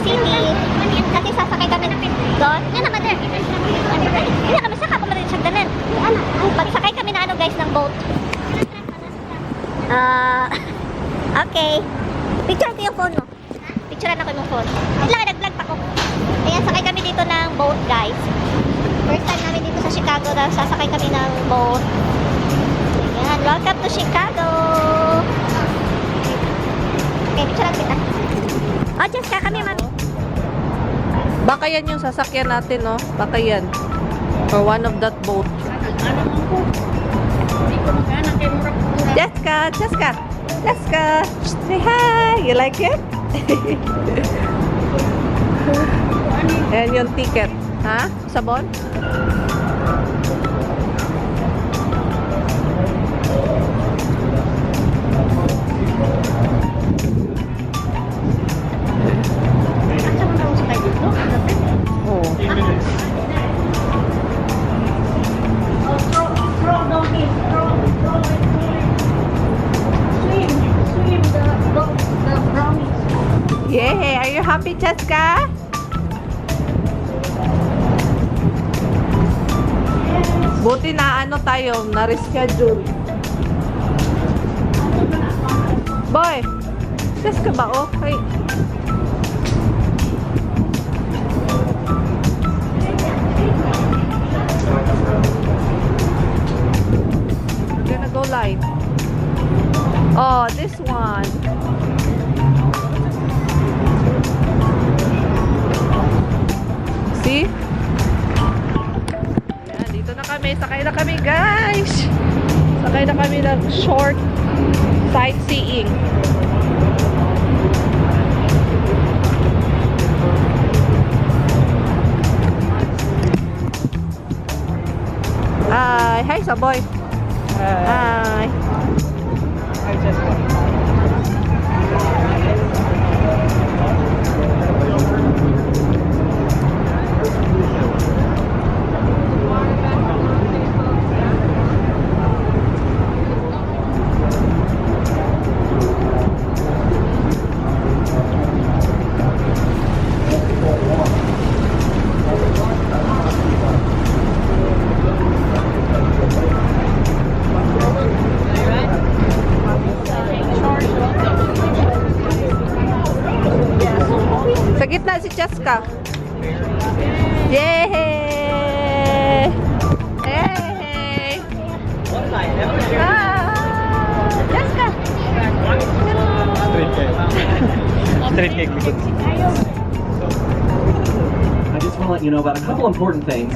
City. Kasi sasakay kami doon. Yan naman din. Hindi kami saka kung marin siya danan. Pagsakay kami na ano guys ng boat. Okay. Picture ko yung phone mo. Picturean ako yung phone. Wait lang, nag-vlog pa ko. Ayan, sakay kami dito ng boat guys. First time namin dito sa Chicago na sasakay kami ng boat. Ayan, welcome to Chicago. Okay, picturean kita. Oh, Jessica, kami mami. Baka yan yung sasakyan natin, no? Baka yan. Or one of that boat. Jessica, Jessica, Jessica. Say hi. You like it? Ayan yung ticket. Ha? Sabon? Yeah, are you happy, Jessica? Buti na ano tayo, na-reschedule. Boy, Jessica ba? Okay. Gonna go live. Oh, this one. See? Ayan, dito na kami. Sakay na kami, guys. Sakay na kami ng short sightseeing. Hi, Saboy. Hi. Hi, Jessica. Sa gitna si Jessica. Yay! Hey! Jessica! Straight cake. I just want to let you know about a couple important things.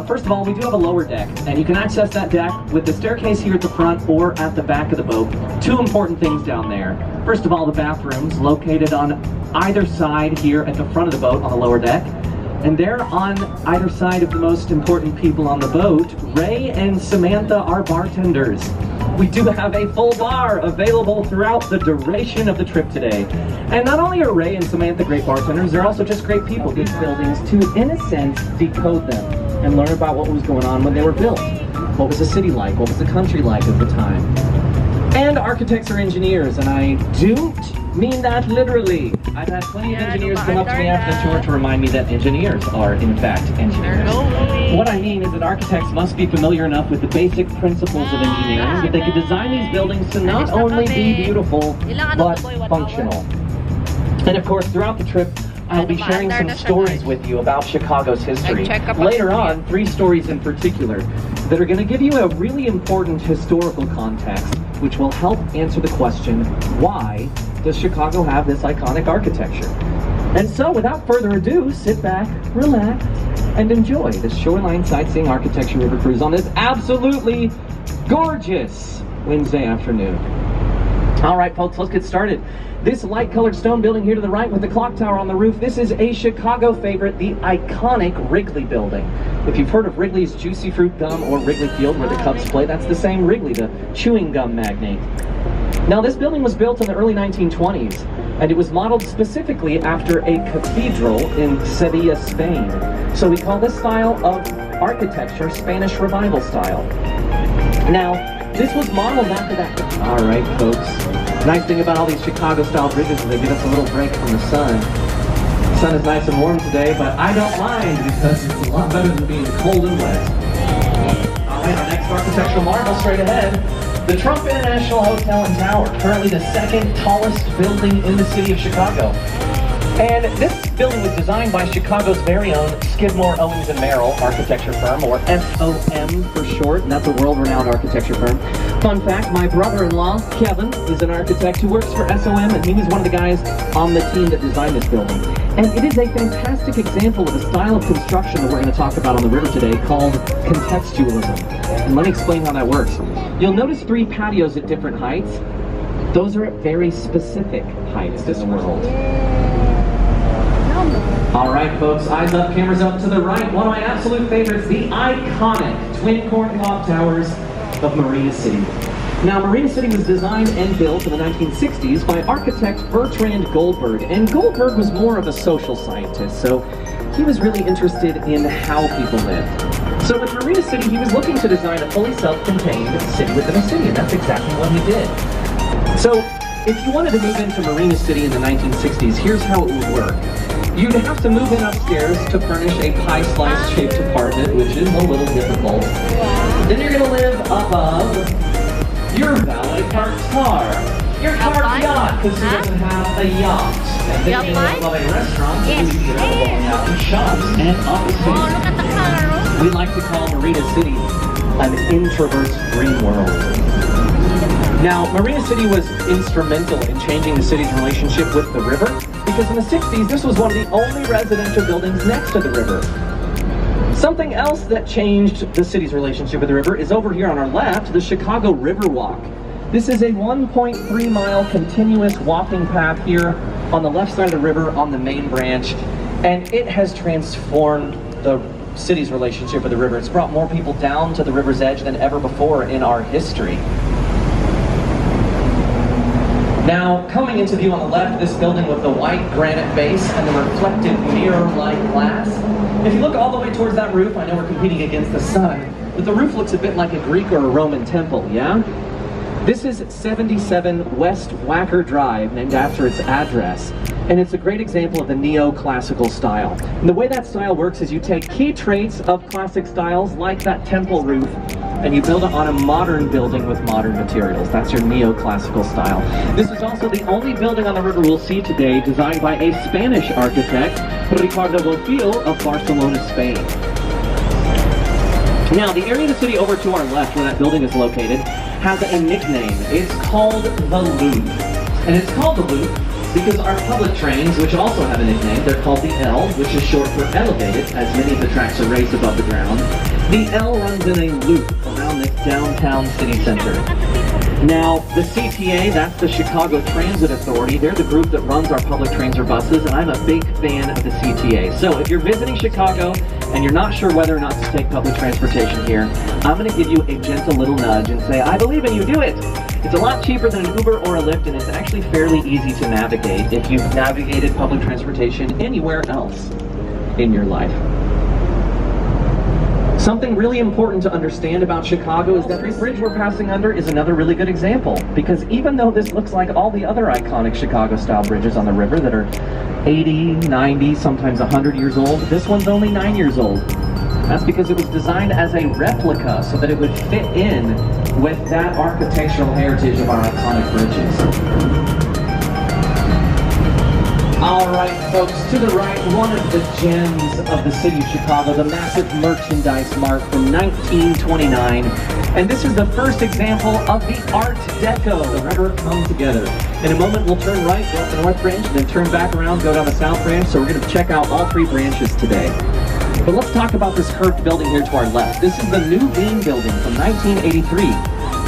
First of all, we do have a lower deck, and you can access that deck with the staircase here at the front or at the back of the boat. Two important things down there. First of all, the bathrooms located on either side here at the front of the boat on the lower deck. And there on either side of the most important people on the boat, Ray and Samantha are bartenders. We do have a full bar available throughout the duration of the trip today. And not only are Ray and Samantha great bartenders, they're also just great people. These buildings to, in a sense, decode them and learn about what was going on when they were built. What was the city like? What was the country like at the time? And architects are engineers, and I don't mean that literally. I've had plenty of engineers come up to me after the tour to remind me that engineers are, in fact, engineers. What I mean is that architects must be familiar enough with the basic principles of engineering that they can design these buildings to not only be beautiful, but functional. And of course, throughout the trip, I'll be sharing some stories with you about Chicago's history. Later on, 3 stories in particular that are going to give you a really important historical context, which will help answer the question, why does Chicago have this iconic architecture? And so, without further ado, sit back, relax, and enjoy the Shoreline Sightseeing Architecture River Cruise on this absolutely gorgeous Wednesday afternoon. All right, folks, let's get started. This light-colored stone building here to the right with the clock tower on the roof, this is a Chicago favorite, the iconic Wrigley building. If you've heard of Wrigley's Juicy Fruit Gum or Wrigley Field where the Cubs play, that's the same Wrigley, the chewing gum magnate. Now, this building was built in the early 1920s, and it was modeled specifically after a cathedral in Sevilla, Spain. So we call this style of architecture Spanish Revival style. Now, this was modeled after that. All right, folks. Nice thing about all these Chicago-style bridges is they give us a little break from the sun. sun is nice and warm today, but I don't mind because it's a lot better than being cold and wet. All right, our next architectural marvel straight ahead. The Trump International Hotel and Tower, currently the second tallest building in the city of Chicago. And this building was designed by Chicago's very own Skidmore, Owings & Merrill architecture firm, or SOM for short, and that's a world-renowned architecture firm. Fun fact, my brother-in-law, Kevin, is an architect who works for SOM, and he was one of the guys on the team that designed this building. And it is a fantastic example of a style of construction that we're going to talk about on the river today called contextualism. And let me explain how that works. You'll notice 3 patios at different heights. Those are at very specific heights in the world. All right, folks, eyes up, cameras up to the right. One of my absolute favorites, the iconic twin corncob towers of Marina City. Now, Marina City was designed and built in the 1960s by architect Bertrand Goldberg, and Goldberg was more of a social scientist, so he was really interested in how people lived. So with Marina City, he was looking to design a fully self-contained city within a city, and that's exactly what he did. So, if you wanted to move into Marina City in the 1960s, here's how it would work. You'd have to move in upstairs to furnish a pie-slice-shaped apartment, which is a little difficult. Then you're going to live above your valet parked car, your car's yacht, because who doesn't have a yacht? And then you're going to live above a restaurant, so you can get out going out to shops and offices. We like to call Marina City an introvert's dream world. Now, Marina City was instrumental in changing the city's relationship with the river, because in the 60s, this was one of the only residential buildings next to the river. Something else that changed the city's relationship with the river is over here on our left, the Chicago River Walk. This is a 1.3-mile continuous walking path here on the left side of the river on the main branch, and it has transformed the city's relationship with the river. It's brought more people down to the river's edge than ever before in our history. Now, coming into view on the left, this building with the white granite base and the reflective mirror-like glass. If you look all the way towards that roof, I know we're competing against the sun, but the roof looks a bit like a Greek or a Roman temple, yeah? This is 77 West Wacker Drive, named after its address, and it's a great example of the neoclassical style. And the way that style works is you take key traits of classic styles, like that temple roof, and you build it on a modern building with modern materials. That's your neoclassical style. This is also the only building on the river we'll see today designed by a Spanish architect, Ricardo Bofill of Barcelona, Spain. Now, the area of the city over to our left, where that building is located, has a nickname. It's called the Loop. And it's called the Loop because our public trains, which also have a nickname, they're called the L, which is short for elevated, as many of the tracks are raised above the ground. The L runs in a loop around this downtown city center. Now, the CTA, that's the Chicago Transit Authority, they're the group that runs our public trains or buses, and I'm a big fan of the CTA. So if you're visiting Chicago and you're not sure whether or not to take public transportation here, I'm going to give you a gentle little nudge and say, I believe in you, do it! It's a lot cheaper than an Uber or a Lyft, and it's actually fairly easy to navigate if you've navigated public transportation anywhere else in your life. Something really important to understand about Chicago is that this bridge we're passing under is another really good example, because even though this looks like all the other iconic Chicago-style bridges on the river that are 80, 90, sometimes 100 years old, this one's only 9 years old. That's because it was designed as a replica so that it would fit in with that architectural heritage of our iconic bridges. All right, folks, to the right, one of the gems of the city of Chicago, the massive Merchandise Mart from 1929. And this is the first example of the Art Deco, the river come together. In a moment, we'll turn right, go up the north branch, and then turn back around, go down the south branch. So we're going to check out all 3 branches today. But let's talk about this curved building here to our left. This is the New Bean Building from 1983.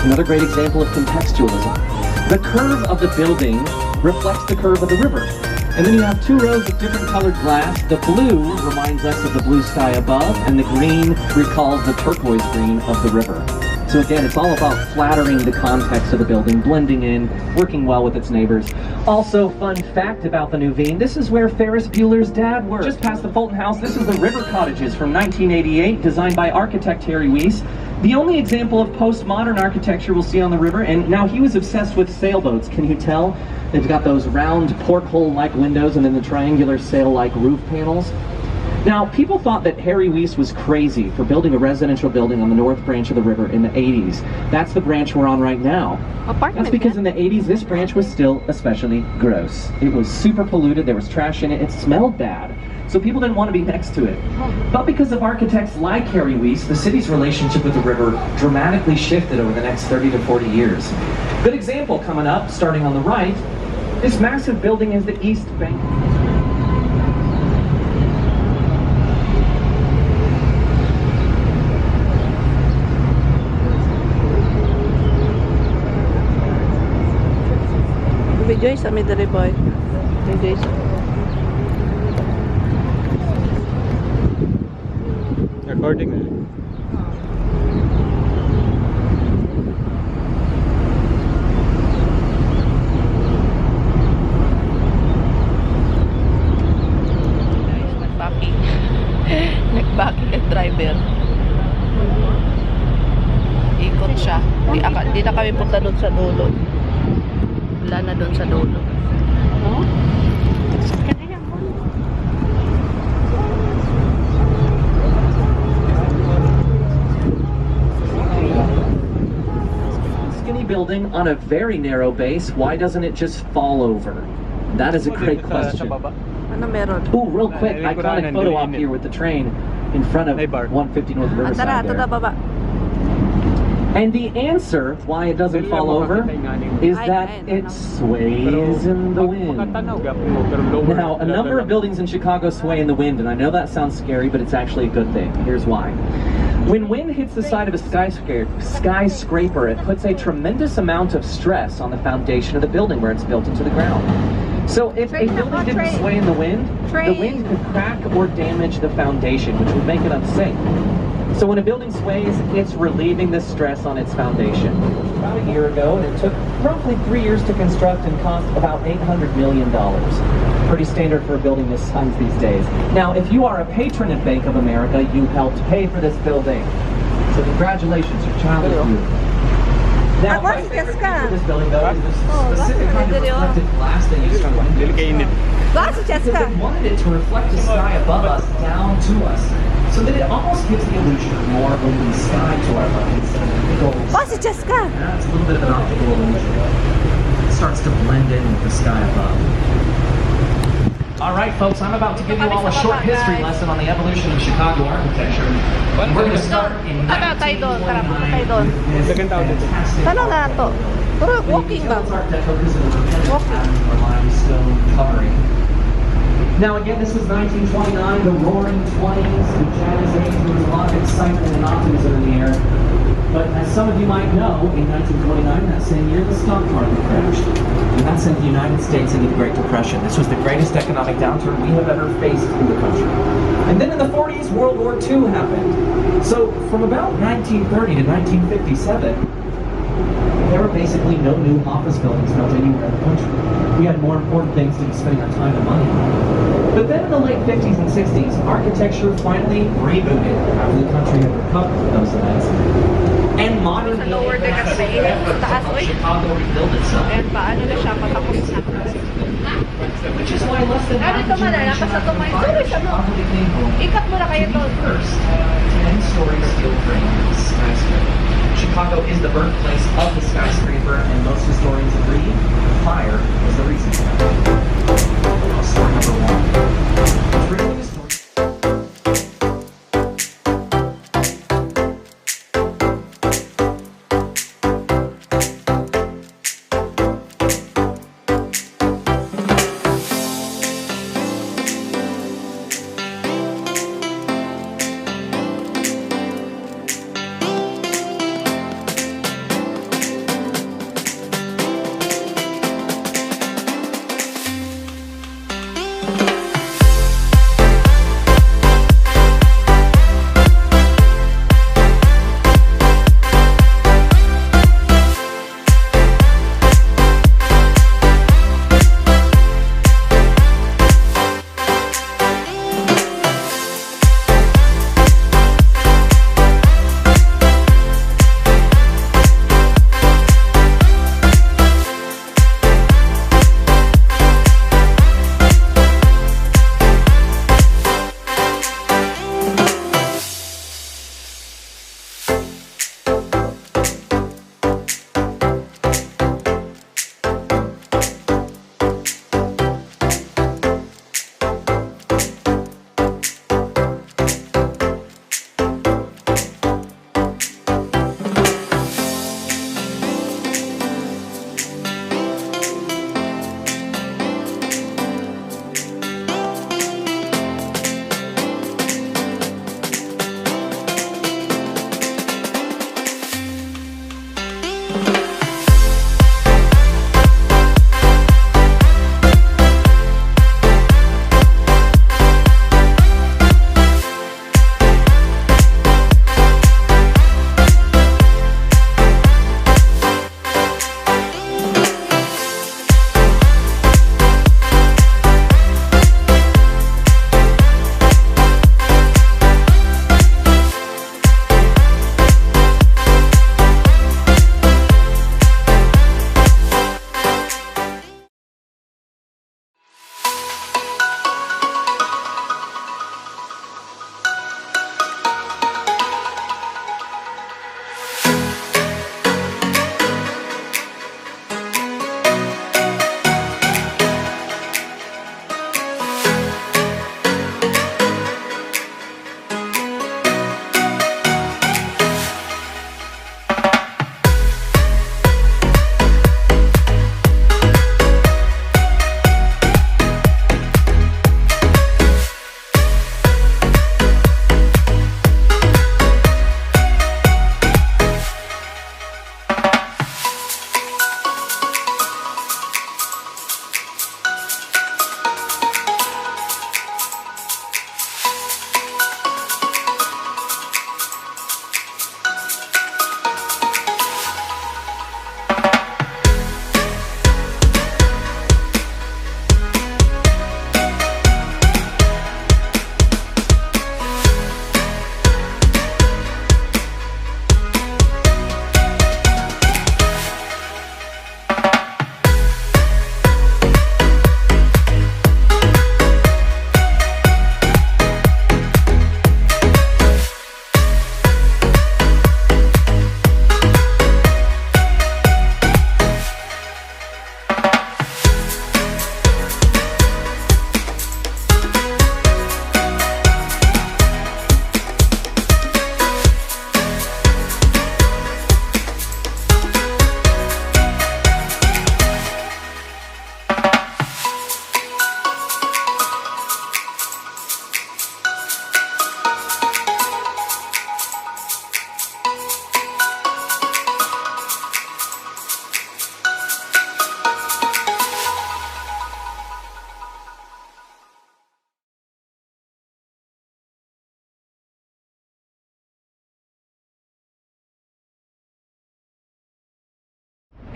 Another great example of contextualism. The curve of the building reflects the curve of the river. And then you have 2 rows of different colored glass. The blue reminds us of the blue sky above, and the green recalls the turquoise green of the river. So again, it's all about flattering the context of the building, blending in, working well with its neighbors. Also, fun fact about the New Bean, this is where Ferris Bueller's dad worked. Just past the Fulton House, this is the River Cottages from 1988, designed by architect Terry Weiss. The only example of postmodern architecture we'll see on the river, and now he was obsessed with sailboats. Can you tell? They've got those round porthole-like windows and then the triangular sail-like roof panels. Now, people thought that Harry Weiss was crazy for building a residential building on the north branch of the river in the 80s. That's the branch we're on right now. That's because in the 80s, this branch was still especially gross. It was super polluted, there was trash in it, it smelled bad. So people didn't want to be next to it. But because of architects like Harry Weiss, the city's relationship with the river dramatically shifted over the next 30 to 40 years. Good example coming up, starting on the right, this massive building is the East Bank. Bday sa Midday Boy. Bday sa. Recording na. Nag-backing. Nag-backing ang driver. Ikot siya. Di na kami punta doon sa dulo. Wala na doon sa dulo. Skinny building on a very narrow base, why doesn't it just fall over? That is a great question. Ano meron? Ooh, real quick, iconic photo op here with the train in front of 150 North Riverside there. baba. And the answer why it doesn't fall over is that it sways in the wind. Now, a number of buildings in Chicago sway in the wind, and I know that sounds scary, but it's actually a good thing. Here's why. When wind hits the side of a skyscraper, it puts a tremendous amount of stress on the foundation of the building where it's built into the ground. So if a building didn't sway in the wind could crack or damage the foundation, which would make it unsafe. So when a building sways, it's relieving the stress on its foundation. About a year ago, and it took roughly 3 years to construct and cost about $800 million. Pretty standard for a building this size these days. Now, if you are a patron of Bank of America, you helped pay for this building. So congratulations, your child is beautiful. Now, my favorite thing for this building, though, is the specific kind of reflective glass they use for the windows. Because they wanted it to reflect the sky above us down to us, so that it almost gives the illusion of more open sky to our left instead of big old sky. Yeah, it's a little bit of an optical illusion. It starts to blend in with the sky above. All right, folks, I'm about to give you all a short history lesson on the evolution of Chicago architecture. We're going to start in 1929 with this fantastic Walking ba? Art Deco because of the repetitive limestone covering. Now again, this was 1929, the roaring 20s, the jazz age. There was a lot of excitement and optimism in the air. But as some of you might know, in 1929, that same year, the stock market crashed. And that sent the United States into the Great Depression. This was the greatest economic downturn we have ever faced in the country. And then in the 40s, World War II happened. So from about 1930 to 1957, there were basically no new office buildings built anywhere in the country. We had more important things to be spending our time and money on. But then in the late 50s and 60s, architecture finally rebooted after the country had recovered from those events. And modern lower deck at may Chicago rebuilt itself. Ayan, paano na siya patapos na? Which is why less than half the generation after the fire, Chicago became home Ikat mo na kayo to to. the first 10-story steel frame skyscraper. Chicago is the birthplace of the skyscraper, and most historians agree fire was the reason for that. Story number one. It's really a story.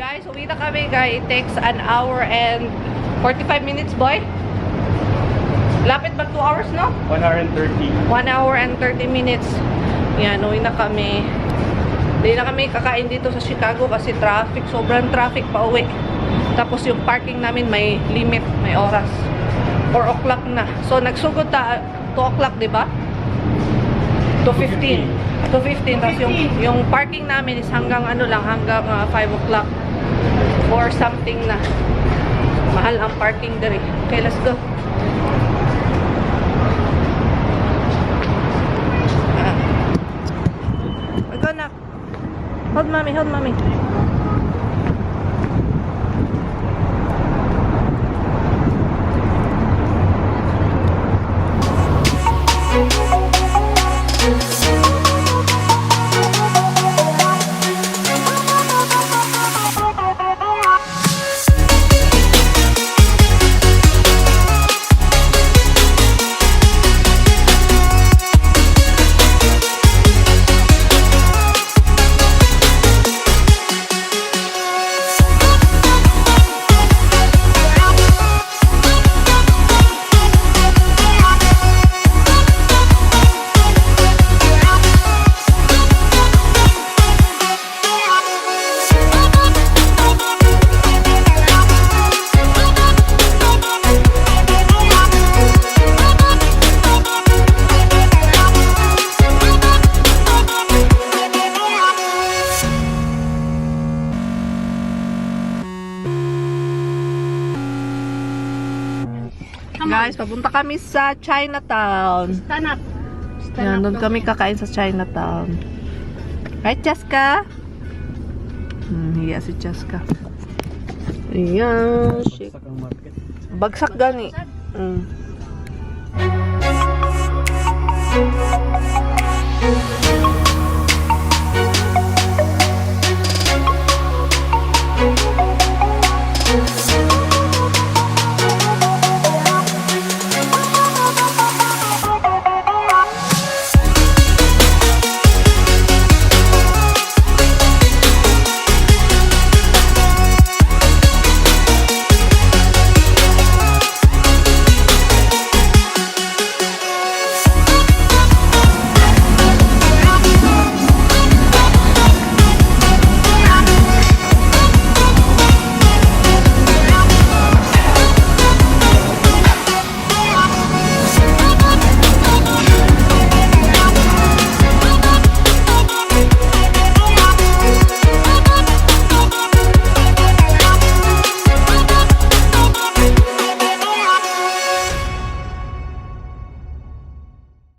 Guys, uwi na kami guys. It takes an hour and 45 minutes, boy. Lapit ba 2 hours, no? 1 hour and 30. 1 hour and 30 minutes. Yan, uwi na kami. Hindi na kami kakain dito sa Chicago kasi traffic. Sobrang traffic pa uwi. Tapos yung parking namin may limit, may oras. 4 o'clock na. So, nagsugod 2 o'clock, di ba? 2:15. 2:15. Tapos yung parking namin is hanggang ano lang, hanggang 5 o'clock. Or something na. Mahal ang parking dere. Okay, let's go. Go na. Hold mommy, hold mommy. Guys, papunta kami sa Chinatown. Stand up. Yan, doon kami kakain sa Chinatown. Right, Cheska? Hiya si Cheska. Ayan. Bagsak ang market. Bagsak gani.